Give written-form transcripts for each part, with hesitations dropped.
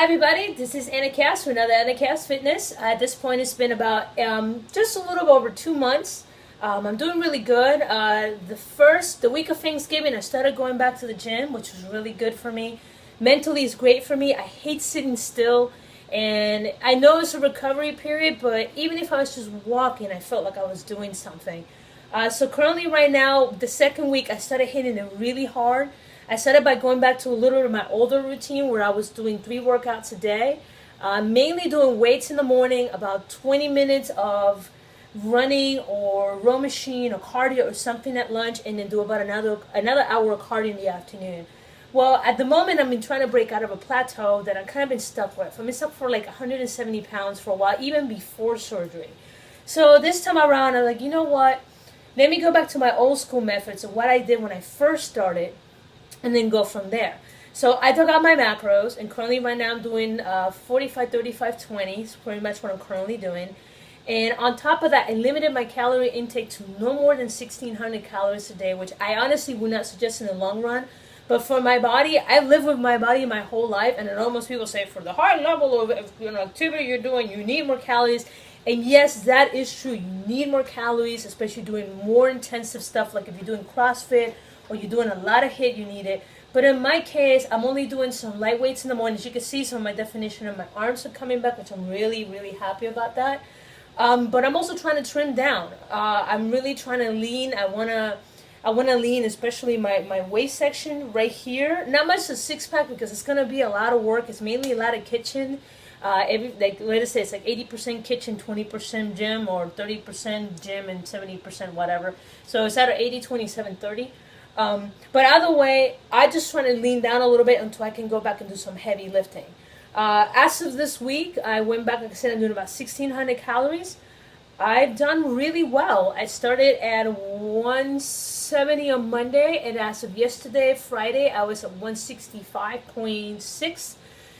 Hi everybody, this is Anna Cass for another Khayos Fitness. At this point it's been about just a little over 2 months. I'm doing really good. The week of Thanksgiving I started going back to the gym, which was really good for me. Mentally it's great for me. I hate sitting still, and I know it's a recovery period, but even if I was just walking, I felt like I was doing something. So currently right now, the second week I started hitting it really hard. I started by going back to a little of my older routine where I was doing 3 workouts a day, mainly doing weights in the morning, about 20 minutes of running or row machine or cardio or something at lunch, and then do about another hour of cardio in the afternoon. Well, at the moment I've been trying to break out of a plateau that I've kind of been stuck with. I've been stuck for like 170 pounds for a while, even before surgery. So this time around I'm like, you know what? Let me go back to my old school methods of what I did when I first started, and then go from there. So I took out my macros, and currently right now I'm doing 45, 35, 20. It's pretty much what I'm currently doing. And on top of that, I limited my calorie intake to no more than 1,600 calories a day, which I honestly would not suggest in the long run. But for my body, I've lived with my body my whole life, and I know most people say for the high level of activity you're doing, you need more calories. And yes, that is true. You need more calories, especially doing more intensive stuff, like if you're doing CrossFit or you're doing a lot of HIIT, you need it. But in my case, I'm only doing some light weights in the morning. As you can see, some of my definition of my arms are coming back, which I'm really, really happy about that. But I'm also trying to trim down. I'm really trying to lean. I wanna lean, especially my waist section right here. Not much a six pack because it's gonna be a lot of work. It's mainly a lot of kitchen. Like let's say it's like 80% kitchen, 20% gym, or 30% gym and 70% whatever. So it's either 80, 20, 7, 30. But either way, I just trying to lean down a little bit until I can go back and do some heavy lifting. As of this week, I went back, like I said, I'm doing about 1,600 calories. I've done really well. I started at 170 on Monday, and as of yesterday, Friday, I was at 165.6.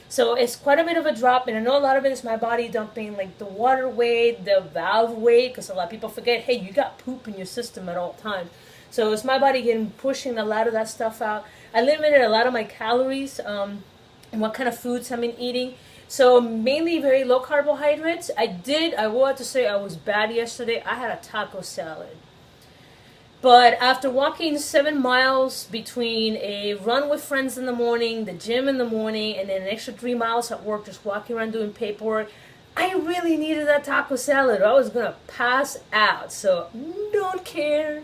So it's quite a bit of a drop, and I know a lot of it is my body dumping like the water weight, the valve weight, because a lot of people forget, hey, you got poop in your system at all times. So it's my body pushing a lot of that stuff out. I limited a lot of my calories and what kind of foods I've been eating. So mainly very low carbohydrates. I will have to say I was bad yesterday. I had a taco salad. But after walking 7 miles between a run with friends in the morning, the gym in the morning, and then an extra 3 miles at work just walking around doing paperwork, I really needed that taco salad. I was going to pass out. So don't care.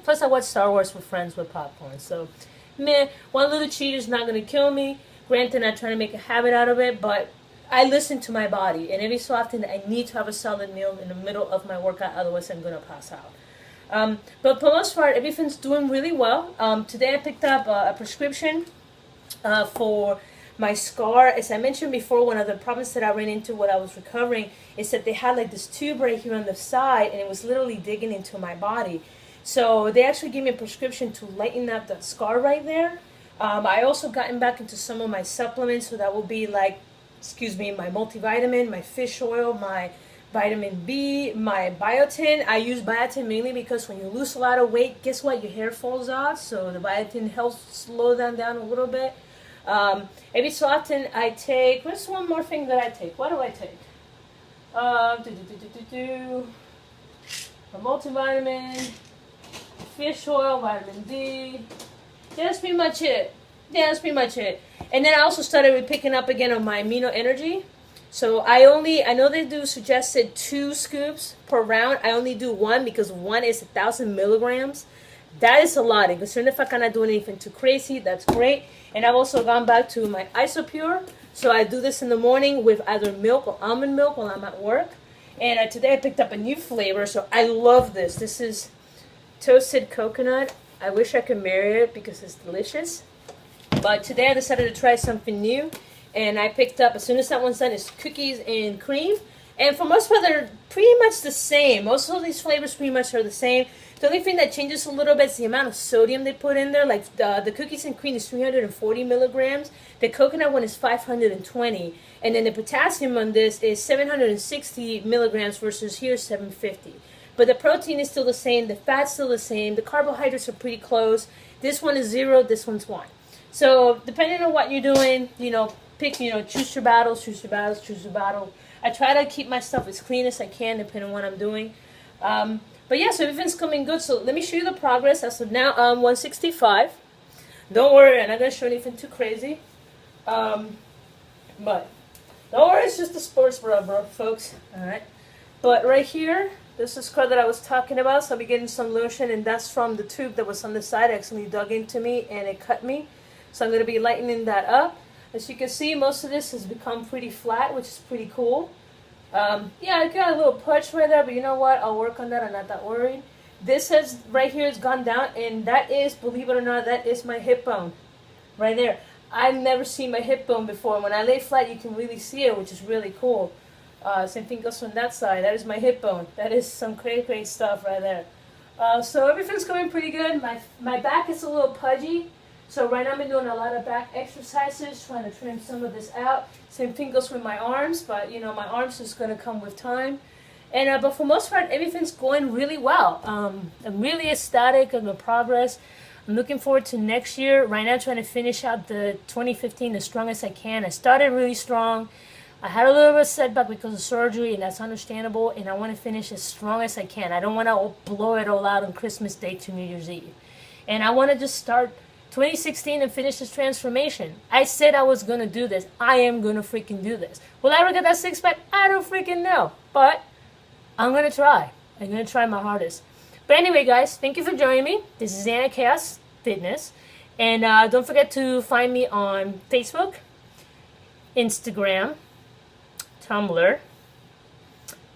Plus I watch Star Wars with friends with popcorn. So meh, one little cheat is not going to kill me. Granted, I'm trying to make a habit out of it, but I listen to my body. And every so often I need to have a solid meal in the middle of my workout. Otherwise I'm going to pass out. But for the most part, everything's doing really well. Today I picked up a prescription for my scar. As I mentioned before, one of the problems that I ran into while I was recovering is that they had like this tube right here on the side, and it was literally digging into my body. So they actually gave me a prescription to lighten up that scar right there. I also gotten back into some of my supplements, so that will be like, my multivitamin, my fish oil, my vitamin B, my biotin. I use biotin mainly because when you lose a lot of weight, guess what? Your hair falls out. So the biotin helps slow them down a little bit. Every so often I take, what's one more thing that I take? What do I take? A multivitamin, fish oil, vitamin D. Yeah, that's pretty much it. And then I also started with picking up again on my amino energy. So I know they do suggested 2 scoops per round. I only do 1 because 1 is 1,000 milligrams. That is a lot. And considering if I cannot do anything too crazy, that's great. And I've also gone back to my Isopure. So I do this in the morning with either milk or almond milk while I'm at work. And today I picked up a new flavor. So I love this. This is toasted coconut. I wish I could marry it because it's delicious. But today I decided to try something new. And I picked up, as soon as that one's done, it's cookies and cream. And for most part, they're pretty much the same. Most of these flavors pretty much are the same. The only thing that changes a little bit is the amount of sodium they put in there. Like the cookies and cream is 340 milligrams. The coconut one is 520. And then the potassium on this is 760 milligrams versus here 750. But the protein is still the same. The fat's still the same. The carbohydrates are pretty close. This one is 0. This one's 1. So depending on what you're doing, pick, choose your battles, choose your battles, choose your battle. I try to keep my stuff as clean as I can, depending on what I'm doing. But yeah, so everything's coming good. So let me show you the progress. As of now, I'm 165. Don't worry, I'm not going to show anything too crazy. But don't worry, it's just a sports bra, folks. Alright. But right here, this is scrub that I was talking about. So I'll be getting some lotion, and that's from the tube that was on the side. It actually dug into me, and it cut me. So I'm going to be lightening that up. As you can see, most of this has become pretty flat, which is pretty cool. Yeah, I got a little pudge right there, but you know what? I'll work on that. I'm not that worried. This has, right here, has gone down, and that is, believe it or not, that is my hip bone. Right there. I've never seen my hip bone before. When I lay flat, you can really see it, which is really cool. Same thing goes on that side. That is my hip bone. That is some great stuff right there. So everything's going pretty good. My back is a little pudgy. So right now I've been doing a lot of back exercises, trying to trim some of this out. Same thing goes with my arms, but my arms is going to come with time. And but for most part, everything's going really well. I'm really ecstatic of the progress. I'm looking forward to next year. Right now, trying to finish out the 2015 as strong as I can. I started really strong. I had a little bit of a setback because of surgery, and that's understandable. And I want to finish as strong as I can. I don't want to blow it all out on Christmas Day to New Year's Eve. And I want to just start 2016 and finish this transformation. I said I was going to do this. I am going to freaking do this. Will I ever get that six-pack? I don't freaking know. But I'm going to try. I'm going to try my hardest. But anyway, guys, thank you for joining me. This is Khayos Fitness. And don't forget to find me on Facebook, Instagram, Tumblr.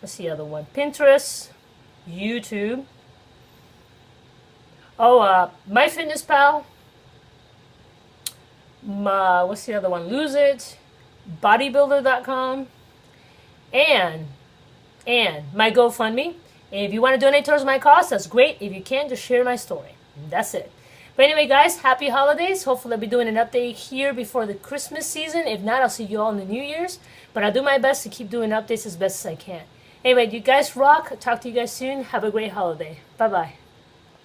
What's the other one? Pinterest, YouTube. Oh, MyFitnessPal. What's the other one? Lose It, bodybuilder.com, and my GoFundMe. If you want to donate towards my cause, that's great. If you can't, just share my story. That's it. But anyway, guys, happy holidays. Hopefully I'll be doing an update here before the Christmas season. If not, I'll see you all in the New Year's. But I'll do my best to keep doing updates as best as I can. Anyway, you guys rock. Talk to you guys soon. Have a great holiday. Bye-bye.